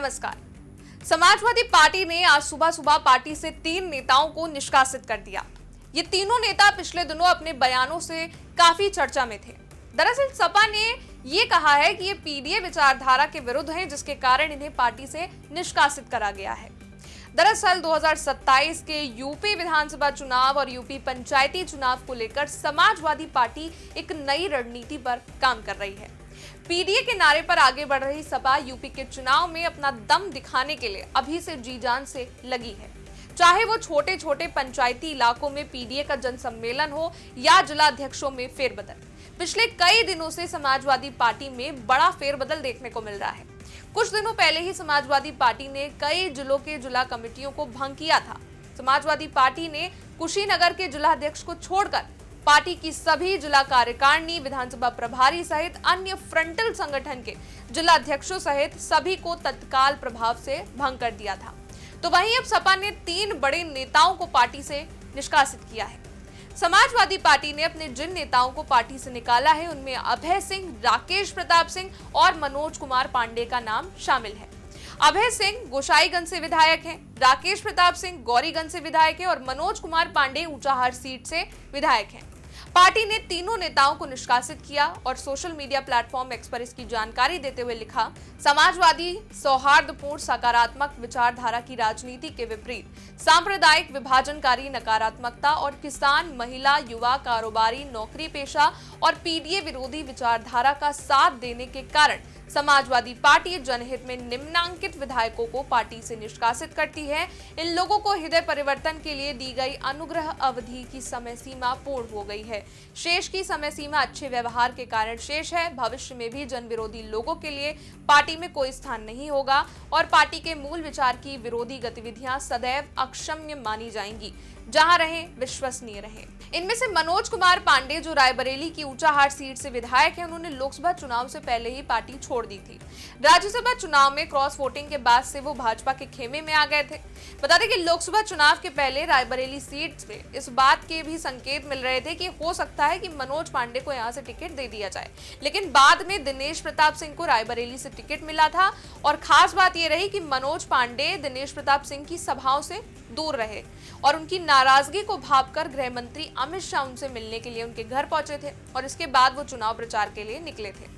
नमस्कार। समाजवादी पार्टी ने आज सुबह सुबह पार्टी से 3 नेताओं को निष्कासित कर दिया। ये तीनों नेता पिछले दिनों अपने बयानों से काफी चर्चा में थे। दरअसल सपा ने ये कहा है कि ये पीडीए विचारधारा के विरुद्ध हैं, जिसके कारण इन्हें पार्टी से निष्कासित करा गया है। दरअसल 2027 के यूपी विधानसभा चुनाव और यूपी पंचायती चुनाव को लेकर समाजवादी पार्टी एक नई रणनीति पर काम कर रही है। पीडीए के नारे पर आगे बढ़ रही सपा यूपी के चुनाव में अपना दम दिखाने के लिए अभी से जी जान से लगी है। चाहे वो छोटे छोटे पंचायती इलाकों में पीडीए का जनसम्मेलन हो या जिला अध्यक्षों में फेरबदल, पिछले कई दिनों से समाजवादी पार्टी में बड़ा फेरबदल देखने को मिल रहा है। कुछ दिनों पहले ही समाजवादी पार्टी ने कई जिलों के जिला कमेटियों को भंग किया था। समाजवादी पार्टी ने कुशीनगर के जिला अध्यक्ष को छोड़कर पार्टी की सभी जिला कार्यकारिणी, विधानसभा प्रभारी सहित अन्य फ्रंटल संगठन के जिला अध्यक्षों सहित सभी को तत्काल प्रभाव से भंग कर दिया था। तो वहीं अब सपा ने 3 बड़े नेताओं को पार्टी से निष्कासित किया है। समाजवादी पार्टी ने अपने जिन नेताओं को पार्टी से निकाला है उनमें अभय सिंह, राकेश प्रताप सिंह और मनोज कुमार पांडे का नाम शामिल है। अभय सिंह गोसाईगंज से विधायक हैं, राकेश प्रताप सिंह गौरीगंज से विधायक हैं और मनोज कुमार पांडे ऊंचाहार सीट से विधायक हैं। पार्टी ने तीनों नेताओं को निष्कासित किया और सोशल मीडिया प्लेटफॉर्म एक्स पर इसकी जानकारी देते हुए लिखा, समाजवादी सौहार्दपूर्ण सकारात्मक विचारधारा की राजनीति के विपरीत सांप्रदायिक विभाजनकारी नकारात्मकता और किसान, महिला, युवा, कारोबारी, नौकरी पेशा और पीडीए विरोधी विचारधारा का साथ देने के कारण समाजवादी पार्टी जनहित में निम्नांकित विधायकों को पार्टी से निष्कासित करती है। इन लोगों को हृदय परिवर्तन के लिए दी गई अनुग्रह अवधि की समय सीमा पूर्ण हो गई है। शेष की समय सीमा अच्छे व्यवहार के कारण शेष है। भविष्य में भी जन विरोधी लोगों के लिए पार्टी में कोई स्थान नहीं होगा और पार्टी के मूल विचार की विरोधी गतिविधियां सदैव अक्षम्य मानी जाएंगी। जहां रहे विश्वसनीय रहे। इनमें से मनोज कुमार पांडे, जो रायबरेली की ऊंचाहार सीट से विधायक हैं, उन्होंने लोकसभा चुनाव से पहले ही पार्टी छोड़ दी थी। राज्यसभा चुनाव में क्रॉस वोटिंग के बाद से वो भाजपा के खेमे में आ गए थे। बता दें कि लोकसभा चुनाव के पहले रायबरेली सीट से इस बात के भी संकेत मिल रहे थे कि हो सकता है कि मनोज पांडे को यहां से टिकट दे दिया जाए, लेकिन बाद में दिनेश प्रताप सिंह को रायबरेली से टिकट मिला था। और खास बात यह रही कि मनोज पांडे दिनेश प्रताप सिंह की सभाओं से दूर रहे और उनकी नाराजगी को भांपकर गृह मंत्री अमित शाह उनसे मिलने के लिए उनके घर पहुंचे थे और इसके बाद वो चुनाव प्रचार के लिए निकले थे।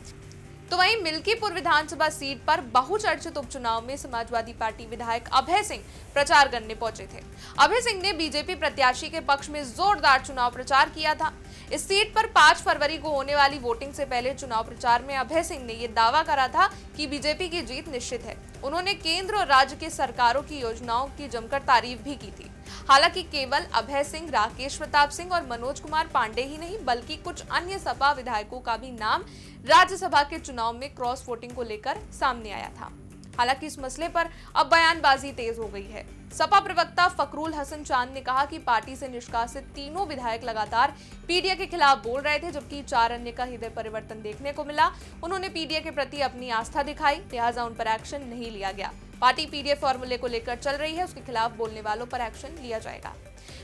तो वहीं मिल्कीपुर विधानसभा सीट पर बहुचर्चित उपचुनाव में समाजवादी पार्टी विधायक अभय सिंह प्रचार करने पहुंचे थे। अभय सिंह ने बीजेपी प्रत्याशी के पक्ष में जोरदार चुनाव प्रचार किया था। इस सीट पर 5 फरवरी को होने वाली वोटिंग से पहले चुनाव प्रचार में अभय सिंह ने यह दावा करा था कि बीजेपी की जीत निश्चित है। उन्होंने केंद्र और राज्य की सरकारों की योजनाओं की जमकर तारीफ भी की थी। हालांकि केवल अभय सिंह, राकेश प्रताप सिंह और मनोज कुमार पांडे ही नहीं बल्कि कुछ अन्य सपा विधायकों का भी नाम राज्यसभा के चुनाव में क्रॉस वोटिंग को लेकर सामने आया था। हालांकि इस मसले पर अब बयानबाजी तेज हो गई है। सपा प्रवक्ता फकरुल हसन चांद ने कहा कि पार्टी से निष्कासित तीनों विधायक लगातार पीडीए के खिलाफ बोल रहे थे, जबकि 4 अन्य का हृदय परिवर्तन देखने को मिला। उन्होंने पीडीए के प्रति अपनी आस्था दिखाई, लिहाजा उन पर एक्शन नहीं लिया गया। पार्टी पीडीए फॉर्मूले को लेकर चल रही है, उसके खिलाफ बोलने वालों पर एक्शन लिया जाएगा।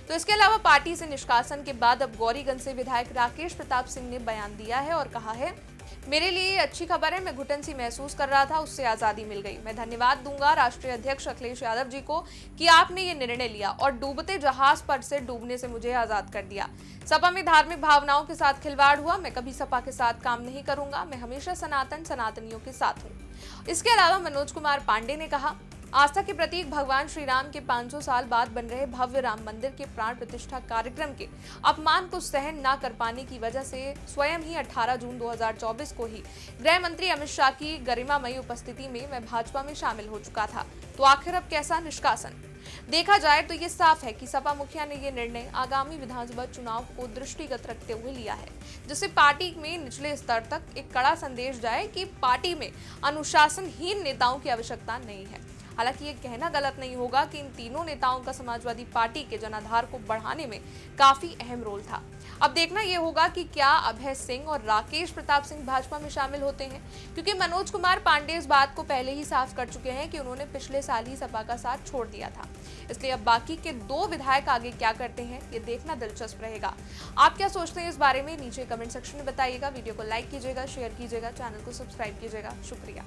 तो इसके अलावा पार्टी से निष्कासन के बाद अब गौरीगंज से विधायक राकेश प्रताप सिंह ने बयान दिया है और कहा है, मेरे लिए अच्छी खबर है, मैं घुटन सी महसूस कर रहा था, उससे आजादी मिल गई। मैं धन्यवाद दूंगा राष्ट्रीय अध्यक्ष अखिलेश यादव जी को कि आपने ये निर्णय लिया और डूबते जहाज पर से डूबने से मुझे आजाद कर दिया। सपा में धार्मिक भावनाओं के साथ खिलवाड़ हुआ, मैं कभी सपा के साथ काम नहीं करूंगा, मैं हमेशा सनातनियों के साथ हूँ। इसके अलावा मनोज कुमार पांडे ने कहा, आस्था के प्रतीक भगवान श्री राम के 500 साल बाद बन रहे भव्य राम मंदिर के प्राण प्रतिष्ठा कार्यक्रम के अपमान को सहन न कर पाने की वजह से स्वयं ही 18 जून 2024 को ही गृह मंत्री अमित शाह की गरिमामयी उपस्थिति में मैं भाजपा में शामिल हो चुका था। तो आखिर अब कैसा निष्कासन? देखा जाए तो ये साफ है कि सपा मुखिया ने यह निर्णय आगामी विधानसभा चुनाव को दृष्टिगत रखते हुए लिया है, जिससे पार्टी में निचले स्तर तक एक कड़ा संदेश जाए कि पार्टी में अनुशासनहीन नेताओं की आवश्यकता नहीं है। हालांकि ये कहना गलत नहीं होगा कि इन तीनों नेताओं का समाजवादी पार्टी के जनाधार को बढ़ाने में काफी अहम रोल था। अब देखना यह होगा कि क्या अभय सिंह और राकेश प्रताप सिंह भाजपा में शामिल होते हैं, क्योंकि मनोज कुमार पांडे इस बात को पहले ही साफ कर चुके हैं कि उन्होंने पिछले साल ही सपा का साथ छोड़ दिया था। इसलिए अब बाकी के 2 विधायक आगे क्या करते हैं ये देखना दिलचस्प रहेगा। आप क्या सोचते हैं इस बारे में नीचे कमेंट सेक्शन में बताइएगा। वीडियो को लाइक कीजिएगा, शेयर कीजिएगा, चैनल को सब्सक्राइब कीजिएगा। शुक्रिया।